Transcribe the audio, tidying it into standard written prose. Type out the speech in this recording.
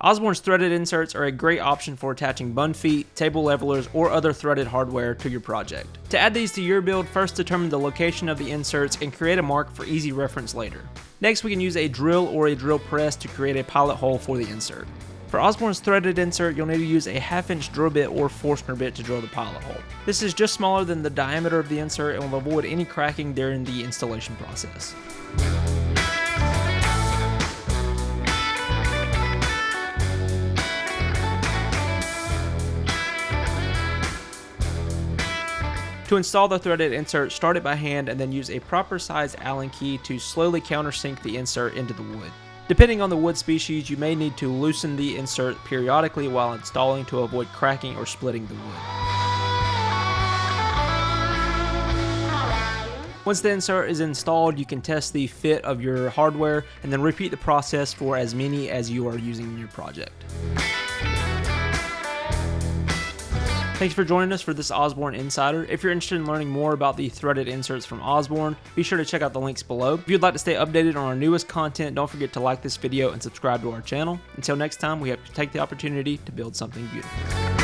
Osborne's threaded inserts are a great option for attaching bund feet, table levelers, or other threaded hardware to your project. To add these to your build, first determine the location of the inserts and create a mark for easy reference later. Next, we can use a drill or a drill press to create a pilot hole for the insert. For Osborne's threaded insert, you'll need to use a 1/2" drill bit or Forstner bit to drill the pilot hole. This is just smaller than the diameter of the insert and will avoid any cracking during the installation process. To install the threaded insert, start it by hand and then use a proper size Allen key to slowly countersink the insert into the wood. Depending on the wood species, you may need to loosen the insert periodically while installing to avoid cracking or splitting the wood. Once the insert is installed, you can test the fit of your hardware and then repeat the process for as many as you are using in your project. Thanks for joining us for this Osborne Insider. If you're interested in learning more about the threaded inserts from Osborne, be sure to check out the links below. If you'd like to stay updated on our newest content, don't forget to like this video and subscribe to our channel. Until next time, we hope to take the opportunity to build something beautiful.